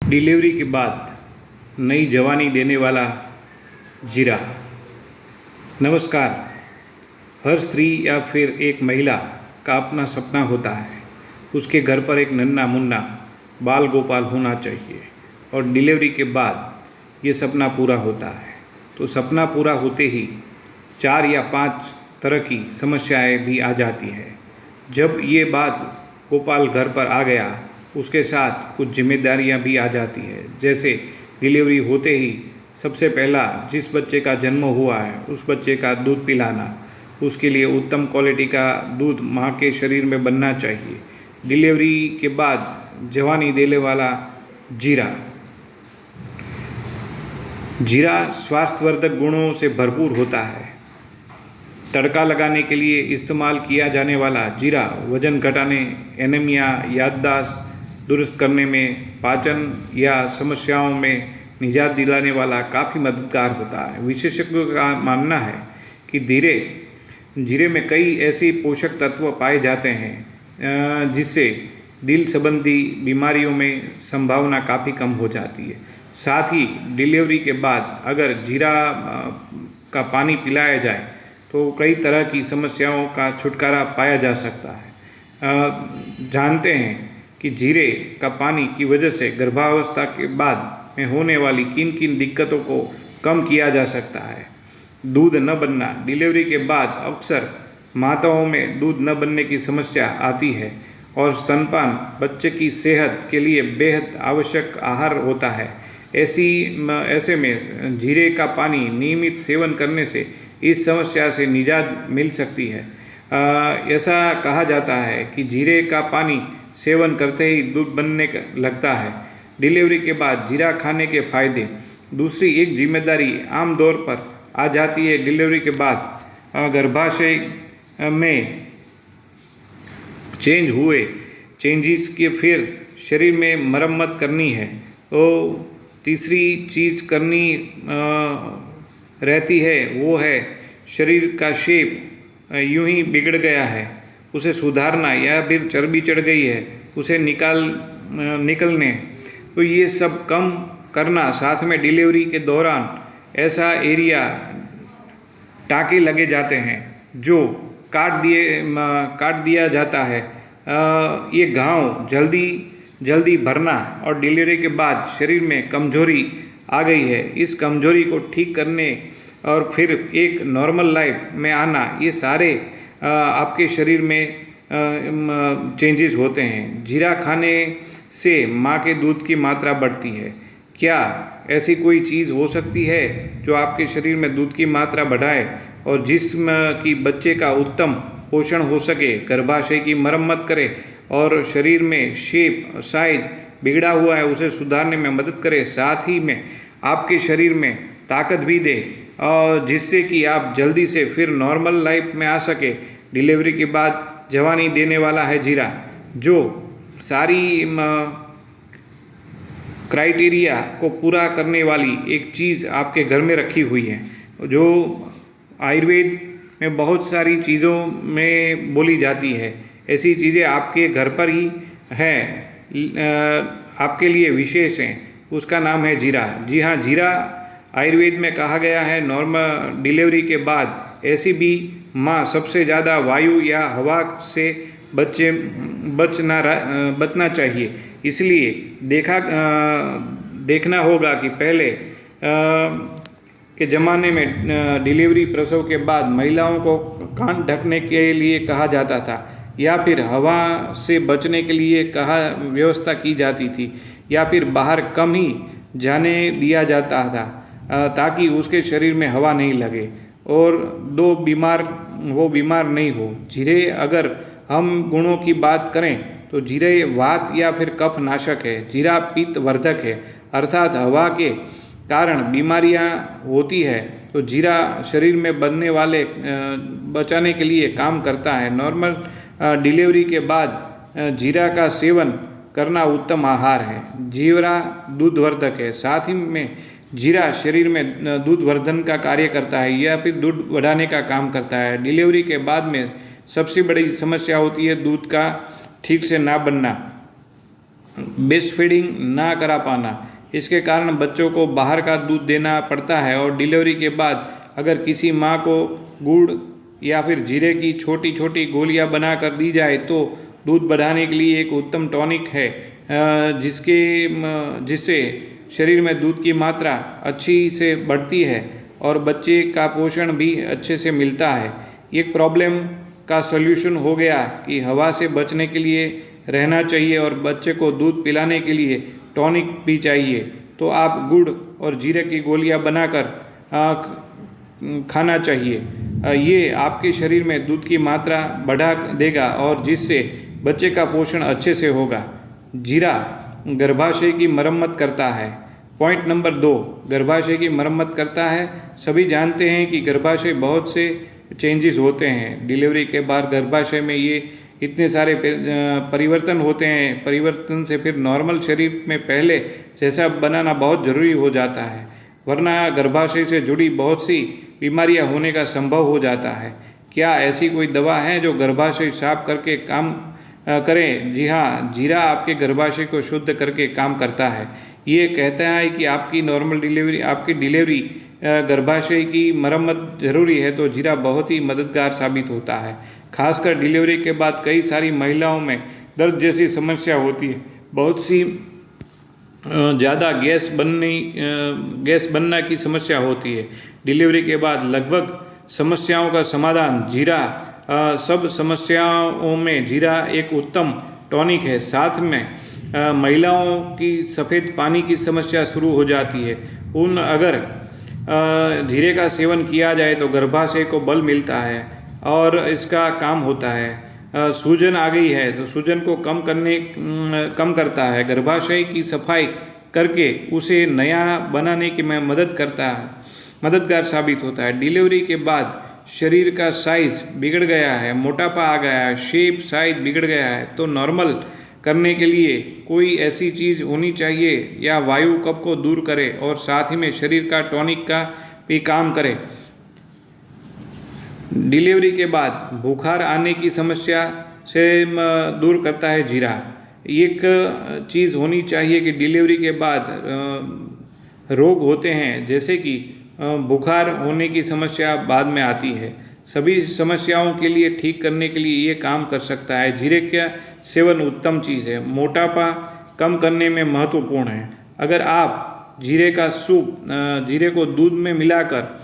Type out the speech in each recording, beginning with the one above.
Delivery के बाद नई जवानी देने वाला जीरा। नमस्कार। हर स्त्री या फिर एक महिला का अपना सपना होता है, उसके घर पर एक नन्हा मुन्ना बाल गोपाल होना चाहिए और डिलीवरी के बाद ये सपना पूरा होता है। तो सपना पूरा होते ही 4 या 5 तरह की समस्याएं भी आ जाती है। जब ये बात गोपाल घर पर आ गया, उसके साथ कुछ जिम्मेदारियां भी आ जाती है। जैसे डिलीवरी होते ही सबसे पहला जिस बच्चे का जन्म हुआ है उस बच्चे का दूध पिलाना, उसके लिए उत्तम क्वालिटी का दूध माँ के शरीर में बनना चाहिए। डिलीवरी के बाद जवानी देने वाला जीरा। जीरा स्वास्थ्यवर्धक गुणों से भरपूर होता है। तड़का लगाने के लिए इस्तेमाल किया जाने वाला जीरा वजन घटाने, एनीमिया, याददाश्त दुरुस्त करने में, पाचन या समस्याओं में निजात दिलाने वाला काफ़ी मददगार होता है। विशेषज्ञों का मानना है कि जीरे में कई ऐसे पोषक तत्व पाए जाते हैं जिससे दिल संबंधी बीमारियों में संभावना काफ़ी कम हो जाती है। साथ ही डिलीवरी के बाद अगर जीरा का पानी पिलाया जाए तो कई तरह की समस्याओं का छुटकारा पाया जा सकता है। जानते हैं कि जीरे का पानी की वजह से गर्भावस्था के बाद में होने वाली किन किन दिक्कतों को कम किया जा सकता है। दूध न बनना। डिलीवरी के बाद अक्सर माताओं में दूध न बनने की समस्या आती है और स्तनपान बच्चे की सेहत के लिए बेहद आवश्यक आहार होता है। ऐसे में जीरे का पानी नियमित सेवन करने से इस समस्या से निजात मिल सकती है। ऐसा कहा जाता है कि जीरे का पानी सेवन करते ही दूध बनने लगता है। डिलीवरी के बाद जीरा खाने के फायदे। दूसरी एक जिम्मेदारी आम तौर पर आ जाती है। डिलीवरी के बाद गर्भाशय में चेंजेस के फिर शरीर में मरम्मत करनी है। तो तीसरी चीज़ करनी रहती है वो है शरीर का शेप यूं ही बिगड़ गया है उसे सुधारना, या फिर चर्बी चढ़ गई है उसे निकलने। तो ये सब कम करना। साथ में डिलीवरी के दौरान ऐसा एरिया टाँके लगे जाते हैं जो काट दिया जाता है। ये घाव जल्दी भरना और डिलीवरी के बाद शरीर में कमजोरी आ गई है, इस कमजोरी को ठीक करने और फिर एक नॉर्मल लाइफ में आना, ये सारे आपके शरीर में चेंजेस होते हैं। जीरा खाने से माँ के दूध की मात्रा बढ़ती है। क्या ऐसी कोई चीज़ हो सकती है जो आपके शरीर में दूध की मात्रा बढ़ाए और जिस्म की बच्चे का उत्तम पोषण हो सके, गर्भाशय की मरम्मत करे और शरीर में शेप साइज बिगड़ा हुआ है उसे सुधारने में मदद करे, साथ ही में आपके शरीर में ताकत भी दे और जिससे कि आप जल्दी से फिर नॉर्मल लाइफ में आ सके। डिलीवरी के बाद जवानी देने वाला है जीरा, जो सारी क्राइटेरिया को पूरा करने वाली एक चीज़ आपके घर में रखी हुई है, जो आयुर्वेद में बहुत सारी चीज़ों में बोली जाती है। ऐसी चीज़ें आपके घर पर ही हैं, आपके लिए विशेष हैं। उसका नाम है जीरा। जी हाँ, जीरा आयुर्वेद में कहा गया है नॉर्मल डिलीवरी के बाद ऐसी भी माँ सबसे ज़्यादा वायु या हवा से बचना चाहिए। इसलिए देखना होगा कि पहले के ज़माने में डिलीवरी प्रसव के बाद महिलाओं को कान ढकने के लिए कहा जाता था या फिर हवा से बचने के लिए व्यवस्था की जाती थी या फिर बाहर कम ही जाने दिया जाता था ताकि उसके शरीर में हवा नहीं लगे और वो बीमार नहीं हो। जीरे, अगर हम गुणों की बात करें तो जीरे वात या फिर कफ नाशक है। जीरा पित्त वर्धक है, अर्थात हवा के कारण बीमारियां होती है तो जीरा शरीर में बनने वाले बचाने के लिए काम करता है। नॉर्मल डिलीवरी के बाद जीरा का सेवन करना उत्तम आहार है। जीरा दूधवर्धक है, साथ ही में जीरा शरीर में दूध वर्धन का कार्य करता है या फिर दूध बढ़ाने का काम करता है। डिलीवरी के बाद में सबसे बड़ी समस्या होती है दूध का ठीक से ना बनना। बेस्ट फीडिंग ना करा पाना, इसके कारण बच्चों को बाहर का दूध देना पड़ता है। और डिलीवरी के बाद अगर किसी माँ को गुड़ या फिर जीरे की छोटी छोटी गोलियां बना कर दी जाए तो दूध बढ़ाने के लिए एक उत्तम टॉनिक है, जिससे शरीर में दूध की मात्रा अच्छी से बढ़ती है और बच्चे का पोषण भी अच्छे से मिलता है। एक प्रॉब्लम का सल्यूशन हो गया कि हवा से बचने के लिए रहना चाहिए और बच्चे को दूध पिलाने के लिए टॉनिक भी चाहिए, तो आप गुड़ और जीरे की गोलियां बनाकर खाना चाहिए। ये आपके शरीर में दूध की मात्रा बढ़ा देगा और जिससे बच्चे का पोषण अच्छे से होगा। जीरा गर्भाशय की मरम्मत करता है। पॉइंट नंबर 2, गर्भाशय की मरम्मत करता है। सभी जानते हैं कि गर्भाशय बहुत से चेंजेस होते हैं। डिलीवरी के बाद गर्भाशय में ये इतने सारे परिवर्तन होते हैं। परिवर्तन से फिर नॉर्मल शरीर में पहले जैसा बनाना बहुत ज़रूरी हो जाता है, वरना गर्भाशय से जुड़ी बहुत सी बीमारियां होने का संभव हो जाता है। क्या ऐसी कोई दवा है जो गर्भाशय साफ करके काम करें? जी हाँ, जीरा आपके गर्भाशय को शुद्ध करके काम करता है। ये कहता है कि आपकी डिलीवरी गर्भाशय की मरम्मत जरूरी है, तो जीरा बहुत ही मददगार साबित होता है। खासकर डिलीवरी के बाद कई सारी महिलाओं में दर्द जैसी समस्या होती है। बहुत सी ज़्यादा गैस बनना की समस्या होती है। डिलीवरी के बाद लगभग समस्याओं का समाधान जीरा, सब समस्याओं में जीरा एक उत्तम टॉनिक है। साथ में महिलाओं की सफ़ेद पानी की समस्या शुरू हो जाती है। अगर जीरे का सेवन किया जाए तो गर्भाशय को बल मिलता है और इसका काम होता है। सूजन आ गई है तो सूजन को कम करता है। गर्भाशय की सफाई करके उसे नया बनाने की में मददगार साबित होता है। डिलीवरी के बाद शरीर का साइज बिगड़ गया है, मोटापा आ गया है, शेप साइज बिगड़ गया है, तो नॉर्मल करने के लिए कोई ऐसी चीज़ होनी चाहिए या वायु कफ को दूर करे और साथ ही में शरीर का टॉनिक का भी काम करे। डिलीवरी के बाद बुखार आने की समस्या से दूर करता है जीरा। एक चीज़ होनी चाहिए कि डिलीवरी के बाद रोग होते हैं, जैसे कि बुखार होने की समस्या बाद में आती है। सभी समस्याओं के लिए ठीक करने के लिए ये काम कर सकता है। जीरे का सेवन उत्तम चीज़ है, मोटापा कम करने में महत्वपूर्ण है। अगर आप जीरे का सूप जीरे को दूध में मिलाकर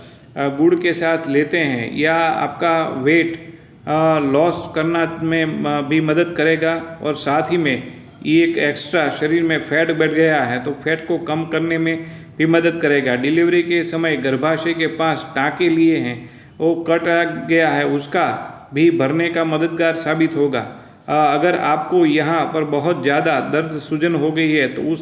गुड़ के साथ लेते हैं या आपका वेट लॉस करना में भी मदद करेगा और साथ ही में एक एक्स्ट्रा शरीर में फैट बढ़ गया है तो फैट को कम करने में भी मदद करेगा। डिलीवरी के समय गर्भाशय के पास टाँके लिए हैं, वो कट गया है, उसका भी भरने का मददगार साबित होगा। अगर आपको यहाँ पर बहुत ज़्यादा दर्द सूजन हो गई है तो उस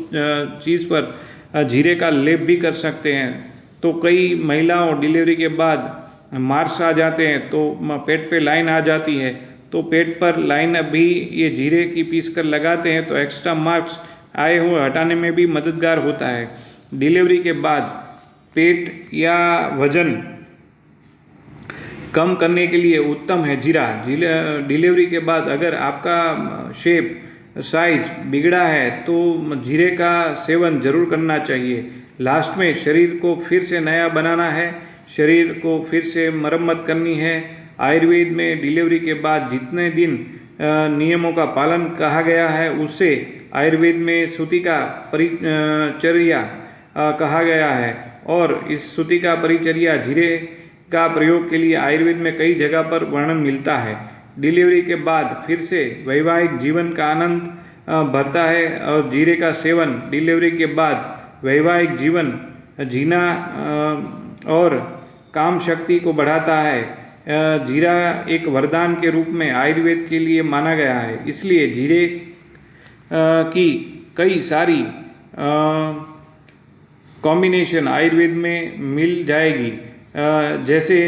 चीज़ पर जीरे का लेप भी कर सकते हैं। तो कई महिलाओं डिलीवरी के बाद मार्क्स आ जाते हैं, तो पेट पे लाइन आ जाती है, तो पेट पर लाइन भी ये जीरे की पीस कर लगाते हैं तो एक्स्ट्रा मार्क्स आए हुए हटाने में भी मददगार होता है। डिलीवरी के बाद पेट या वजन कम करने के लिए उत्तम है जीरा। डिलीवरी के बाद अगर आपका शेप साइज बिगड़ा है तो जीरे का सेवन जरूर करना चाहिए। लास्ट में शरीर को फिर से नया बनाना है, शरीर को फिर से मरम्मत करनी है। आयुर्वेद में डिलीवरी के बाद जितने दिन नियमों का पालन कहा गया है उससे आयुर्वेद में सूती का परिचर्या कहा गया है और इस सूती का परिचर्या जीरे का प्रयोग के लिए आयुर्वेद में कई जगह पर वर्णन मिलता है। डिलीवरी के बाद फिर से वैवाहिक जीवन का आनंद भरता है और जीरे का सेवन डिलीवरी के बाद वैवाहिक जीवन जीना और काम शक्ति को बढ़ाता है। जीरा एक वरदान के रूप में आयुर्वेद के लिए माना गया है, इसलिए जीरे की कई सारी कॉम्बिनेशन आयुर्वेद में मिल जाएगी। जैसे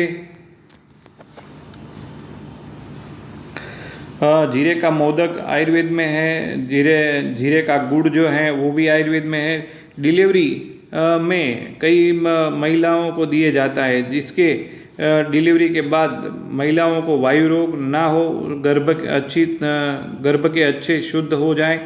जीरे का मोदक आयुर्वेद में है, जीरे का गुड़ जो है वो भी आयुर्वेद में है। डिलीवरी में कई महिलाओं को दिए जाता है जिसके डिलीवरी के बाद महिलाओं को वायु रोग ना हो, गर्भ के अच्छे शुद्ध हो जाए।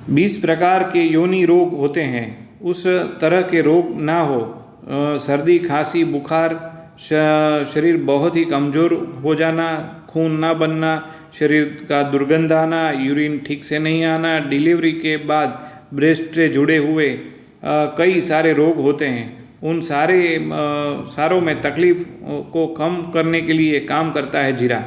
20 प्रकार के योनि रोग होते हैं, उस तरह के रोग ना हो। सर्दी, खांसी, बुखार, शरीर बहुत ही कमज़ोर हो जाना, खून ना बनना, शरीर का दुर्गंध आना, यूरिन ठीक से नहीं आना, डिलीवरी के बाद ब्रेस्ट से जुड़े हुए कई सारे रोग होते हैं। उन सारों में तकलीफ को कम करने के लिए काम करता है जीरा।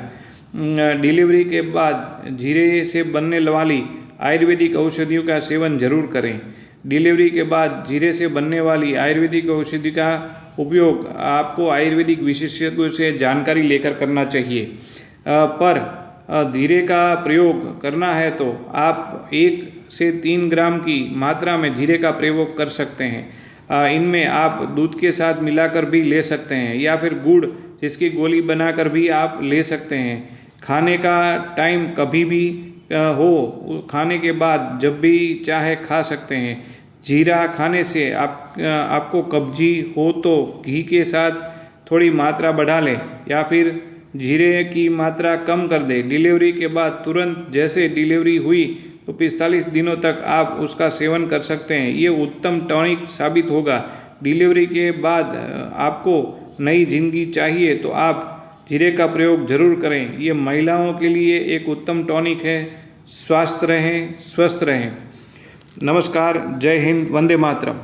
डिलीवरी के बाद जीरे से बनने वाली आयुर्वेदिक औषधियों का सेवन जरूर करें। डिलीवरी के बाद जीरे से बनने वाली आयुर्वेदिक औषधि का उपयोग आपको आयुर्वेदिक विशेषज्ञों से जानकारी लेकर करना चाहिए। पर जीरे का प्रयोग करना है तो आप 1 से 3 ग्राम की मात्रा में जीरे का प्रयोग कर सकते हैं। इनमें आप दूध के साथ मिलाकर भी ले सकते हैं या फिर गुड़ जिसकी गोली बनाकर भी आप ले सकते हैं। खाने का टाइम कभी भी हो, खाने के बाद जब भी चाहे खा सकते हैं। जीरा खाने से आपको कब्जी हो तो घी के साथ थोड़ी मात्रा बढ़ा लें या फिर जीरे की मात्रा कम कर दें। डिलीवरी के बाद तुरंत जैसे डिलीवरी हुई तो 45 दिनों तक आप उसका सेवन कर सकते हैं। ये उत्तम टॉनिक साबित होगा। डिलीवरी के बाद आपको नई जिंदगी चाहिए तो आप जीरे का प्रयोग जरूर करें। ये महिलाओं के लिए एक उत्तम टॉनिक है। स्वस्थ रहें, स्वस्थ रहें। नमस्कार, जय हिंद, वंदे मातरम।